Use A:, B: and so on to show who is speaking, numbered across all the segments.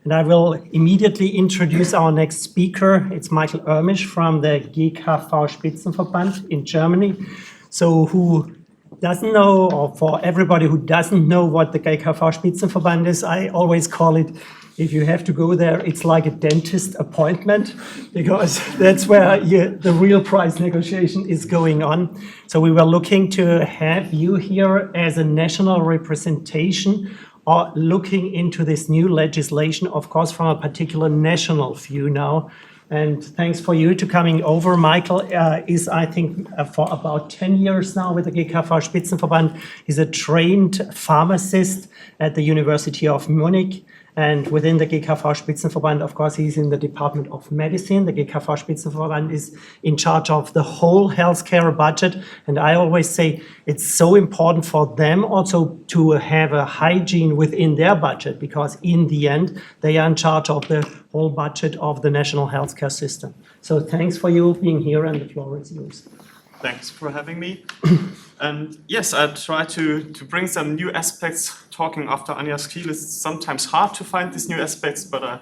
A: And I will immediately introduce our next speaker. It's Michael Ermisch from the GKV Spitzenverband in Germany. So who doesn't know, or for everybody who doesn't know what the GKV Spitzenverband is, I always call it, if you have to go there, it's like a dentist appointment, because that's where the real price negotiation is going on. So we were looking to have you here as a national representation, or looking into this new legislation, of course, from a particular national view now. And thanks for you to coming over. Michael is, I think, for about 10 years now with the GKV Spitzenverband. He's a trained pharmacist at the University of Munich. And within the GKV Spitzenverband, of course, he's in the Department of Medicine. The GKV Spitzenverband is in charge of the whole healthcare budget. And I always say it's so important for them also to have a hygiene within their budget, because in the end, they are in charge of the whole budget of the national healthcare system. So thanks for you being here, and the floor is yours.
B: Thanks for having me. And yes, I try to bring some new aspects. Talking after Anja's Kiel, it's sometimes hard to find these new aspects, but I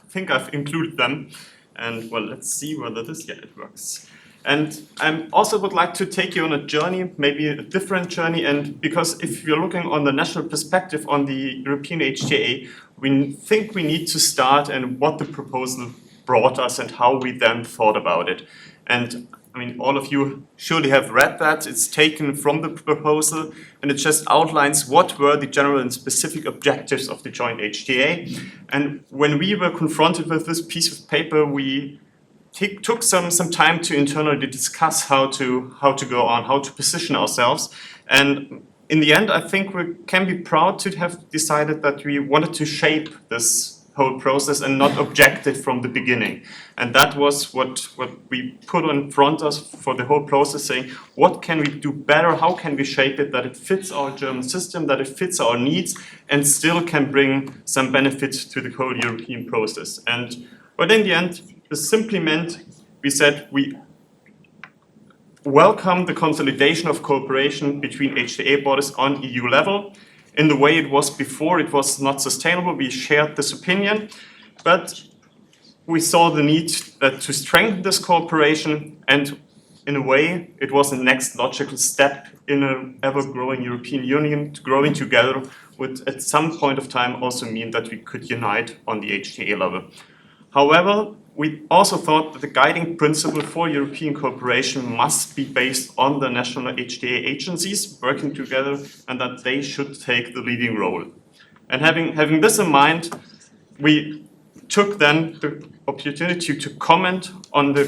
B: think I've included them. And well, let's see whether it works. And I also would like to take you on a journey, maybe a different journey. And because if you're looking on the national perspective on the European HTA, we think we need to start and what the proposal brought us and how we then thought about it. And I mean, all of you surely have read that. It's taken from the proposal, and it just outlines what were the general and specific objectives of the joint HTA. And when we were confronted with this piece of paper, we took some time to internally discuss how to go on, how to position ourselves. And in the end, I think we can be proud to have decided that we wanted to shape this whole process and not object it from the beginning. And that was what we put in front of us for the whole process, saying, what can we do better? How can we shape it that it fits our German system, that it fits our needs, and still can bring some benefits to the whole European process? And but in the end, this simply meant we said we welcome the consolidation of cooperation between HTA bodies on EU level. In the way it was before, it was not sustainable. We shared this opinion, but we saw the need to strengthen this cooperation, and in a way, it was the next logical step in an ever-growing European Union, growing together would at some point of time also mean that we could unite on the HTA level. However, we also thought that the guiding principle for European cooperation must be based on the national HTA agencies working together, and that they should take the leading role. And having this in mind, we took then the opportunity to comment on the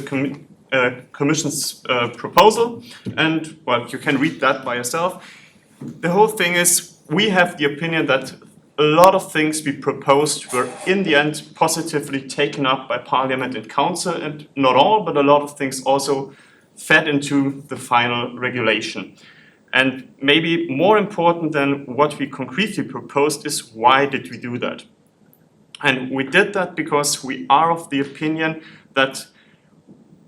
B: Commission's proposal. And well, you can read that by yourself. The whole thing is, we have the opinion that a lot of things we proposed were in the end positively taken up by Parliament and Council, and not all, but a lot of things also fed into the final regulation. And maybe more important than what we concretely proposed is, why did we do that? And we did that because we are of the opinion that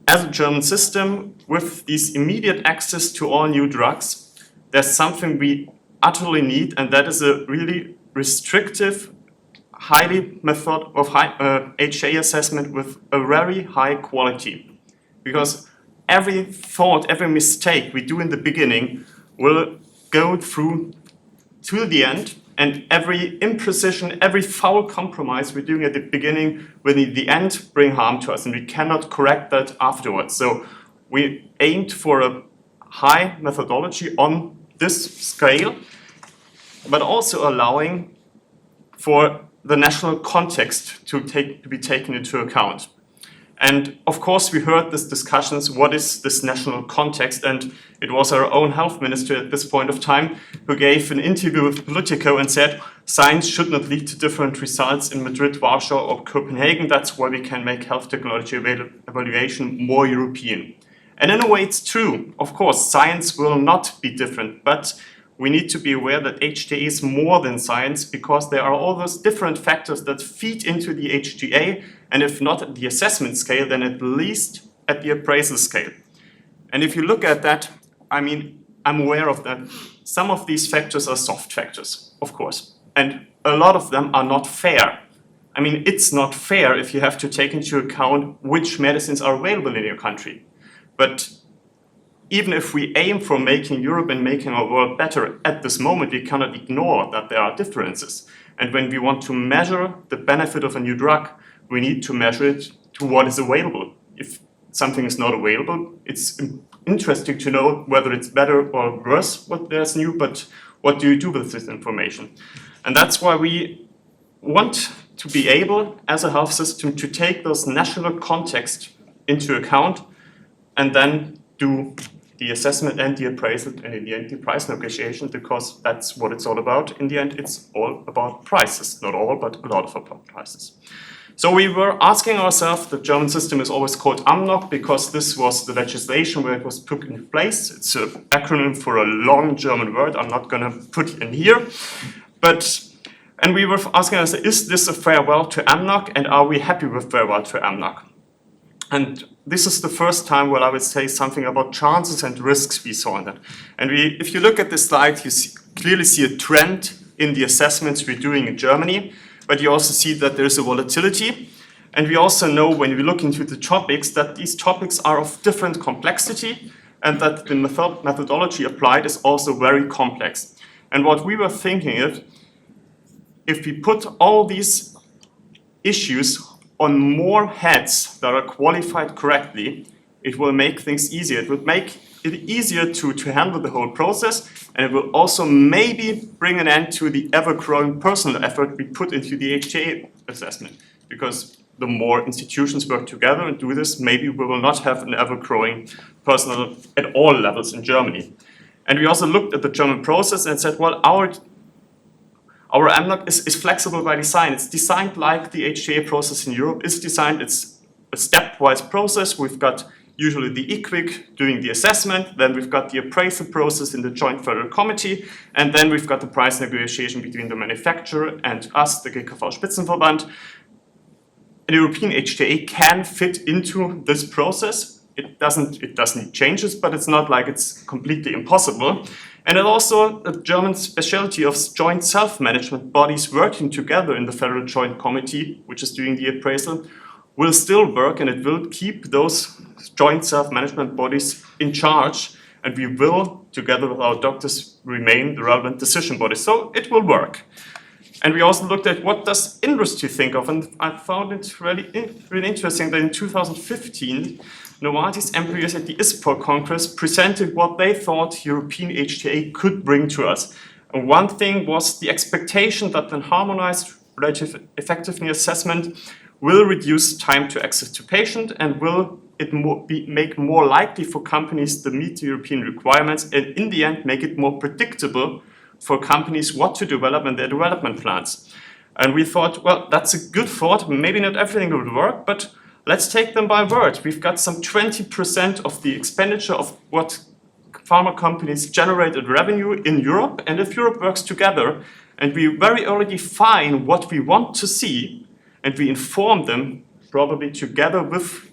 B: as a German system, with this immediate access to all new drugs, there's something we utterly need, and that is a really restrictive, highly method of HTA assessment with a very high quality. Because every thought, every mistake we do in the beginning will go through to the end, and every imprecision, every foul compromise we're doing at the beginning will in the end bring harm to us, and we cannot correct that afterwards. So we aimed for a high methodology on this scale, but also allowing for the national context to be taken into account. And of course, we heard these discussions, what is this national context? And it was our own health minister at this point of time who gave an interview with Politico and said, science should not lead to different results in Madrid, Warsaw, or Copenhagen. That's why we can make health technology evaluation more European. And in a way, it's true. Of course, science will not be different, but we need to be aware that HTA is more than science, because there are all those different factors that feed into the HTA, and if not at the assessment scale, then at least at the appraisal scale. And if you look at that, I mean, I'm aware of that. Some of these factors are soft factors, of course, and a lot of them are not fair. I mean, it's not fair if you have to take into account which medicines are available in your country. But even if we aim for making Europe and making our world better at this moment, we cannot ignore that there are differences. And when we want to measure the benefit of a new drug, we need to measure it to what is available. If something is not available, it's interesting to know whether it's better or worse what there's new, but what do you do with this information? And that's why we want to be able, as a health system, to take those national context into account and then do the assessment and the appraisal and in the end the price negotiation, because that's what it's all about. In the end, it's all about prices. Not all, but a lot of prices. So we were asking ourselves, the German system is always called AMNOG because this was the legislation where it was put in place. It's an acronym for a long German word I'm not going to put in here. And we were asking ourselves, is this a farewell to AMNOG, and are we happy with farewell to AMNOG? And this is the first time where I would say something about chances and risks we saw in that. And if you look at this slide, you clearly see a trend in the assessments we're doing in Germany, but you also see that there's a volatility. And we also know when we look into the topics that these topics are of different complexity and that the methodology applied is also very complex. And what we were thinking is, if we put all these issues on more heads that are qualified correctly, it will make things easier. It would make it easier to handle the whole process, and it will also maybe bring an end to the ever-growing personal effort we put into the HTA assessment. Because the more institutions work together and do this, maybe we will not have an ever-growing personal at all levels in Germany. And we also looked at the German process and said, well, our AMNOG is flexible by design. It's designed like the HTA process in Europe is designed. It's a stepwise process. We've got usually the IQWiG doing the assessment, then we've got the appraisal process in the Joint Federal Committee, and then we've got the price negotiation between the manufacturer and us, the GKV Spitzenverband. An European HTA can fit into this process. It doesn't need changes, but it's not like it's completely impossible. And it also a German specialty of joint self-management bodies working together in the Federal Joint Committee, which is doing the appraisal, will still work, and it will keep those joint self-management bodies in charge, and we will, together with our doctors, remain the relevant decision body. So it will work. And we also looked at what does industry think of, and I found it really interesting that in 2015, Novartis employees at the ISPOR Congress presented what they thought European HTA could bring to us. And one thing was the expectation that the harmonized relative effectiveness assessment will reduce time to access to patient and will make more likely for companies to meet the European requirements, and in the end make it more predictable for companies what to develop in their development plans. And we thought, well, that's a good thought. Maybe not everything will work, but let's take them by word. We've got some 20% of the expenditure of what pharma companies generate in revenue in Europe. And if Europe works together and we very early define what we want to see and we inform them probably together with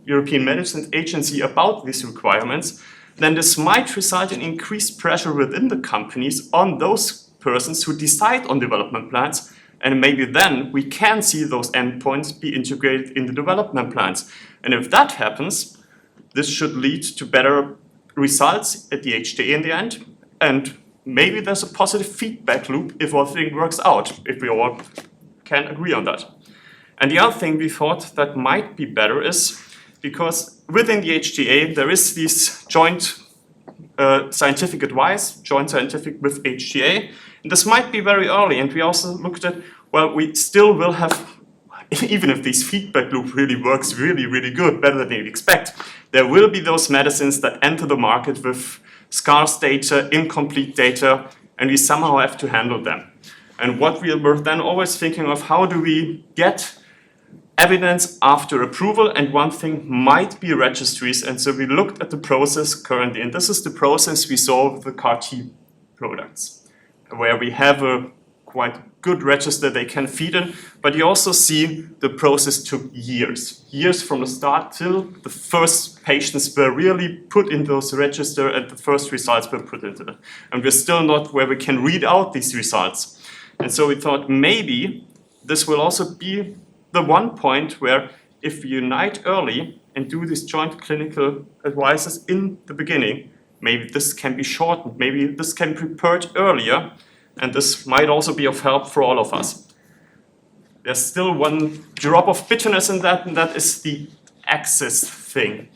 B: European Medicines Agency about these requirements, then this might result in increased pressure within the companies on those persons who decide on development plans. And maybe then we can see those endpoints be integrated in the development plans. And if that happens, this should lead to better results at the HTA in the end. And maybe there's a positive feedback loop if our thing works out, if we all can agree on that. And the other thing we thought that might be better is because within the HTA there is this joint scientific advice, joint scientific with HTA. And this might be very early, and we also looked at, well, we still will have, even if this feedback loop really works really, really good, better than you'd expect, there will be those medicines that enter the market with scarce data, incomplete data, and we somehow have to handle them. And what we were then always thinking of, how do we get evidence after approval, and one thing might be registries. And so we looked at the process currently, and this is the process we saw with the CAR-T products, where we have a quite good register they can feed in, but you also see the process took years from the start till the first patients were really put in those register and the first results were put into it. And we're still not where we can read out these results. And so we thought maybe this will also be the one point where if we unite early and do these joint clinical advices in the beginning, maybe this can be shortened, maybe this can be prepared earlier, and this might also be of help for all of us. There's still one drop of bitterness in that, and that is the access thing.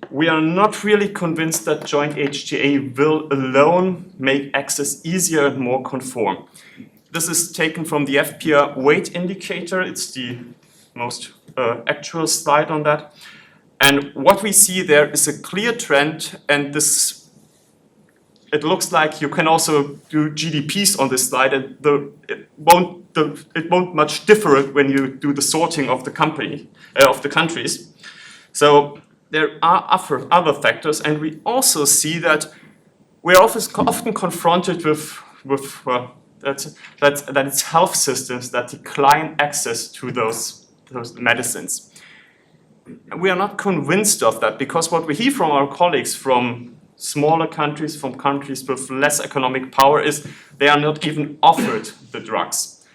B: We are not really convinced that joint HTA will alone make access easier and more conform. This is taken from the FPR weight indicator. It's the most actual slide on that. And what we see there is a clear trend, and this, it looks like you can also do GDPs on this slide, and it won't much differ when you do the sorting of the countries. So there are other factors, and we also see that we're often confronted with that it's health systems that decline access to those medicines. And we are not convinced of that, because what we hear from our colleagues from smaller countries, from countries with less economic power, is they are not even offered the drugs.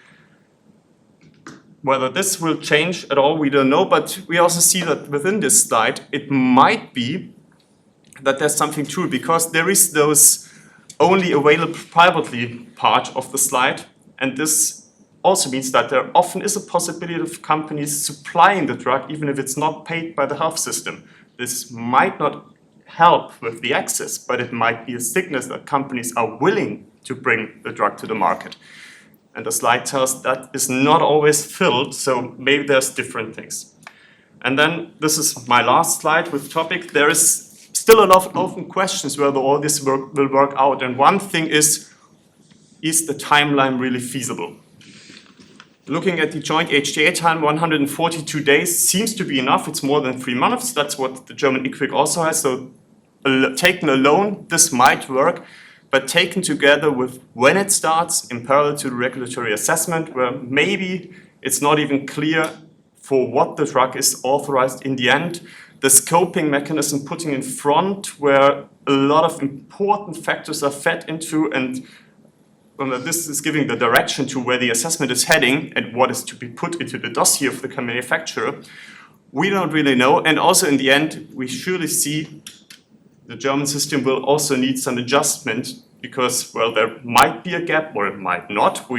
B: Whether this will change at all, we don't know, but we also see that within this slide, it might be that there's something true, because there is those only available privately part of the slide, and this also means that there often is a possibility of companies supplying the drug even if it's not paid by the health system. This might not help with the access, but it might be a signal that companies are willing to bring the drug to the market. And the slide tells that is not always filled, so maybe there's different things. And then this is my last slide with topic. There is still a lot of open questions whether all this will work out. And one thing is the timeline really feasible? Looking at the joint HTA time, 142 days seems to be enough. It's more than 3 months. That's what the German IQWiG also has. So taken alone, this might work. But taken together with when it starts in parallel to the regulatory assessment, where maybe it's not even clear for what the drug is authorized in the end, the scoping mechanism putting in front where a lot of important factors are fed into, and this is giving the direction to where the assessment is heading and what is to be put into the dossier of the manufacturer, we don't really know. And also in the end, we surely see the German system will also need some adjustment because, well, there might be a gap or it might not.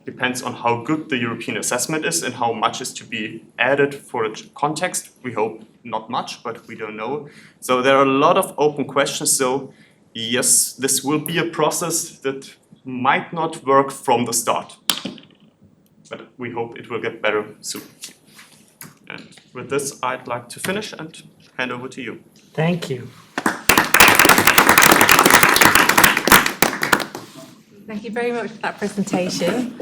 B: Depends on how good the European assessment is and how much is to be added for a context. We hope not much, but we don't know. So there are a lot of open questions. So yes, this will be a process that might not work from the start, but we hope it will get better soon. And with this, I'd like to finish and hand over to you.
A: Thank you.
C: Thank you very much for that presentation.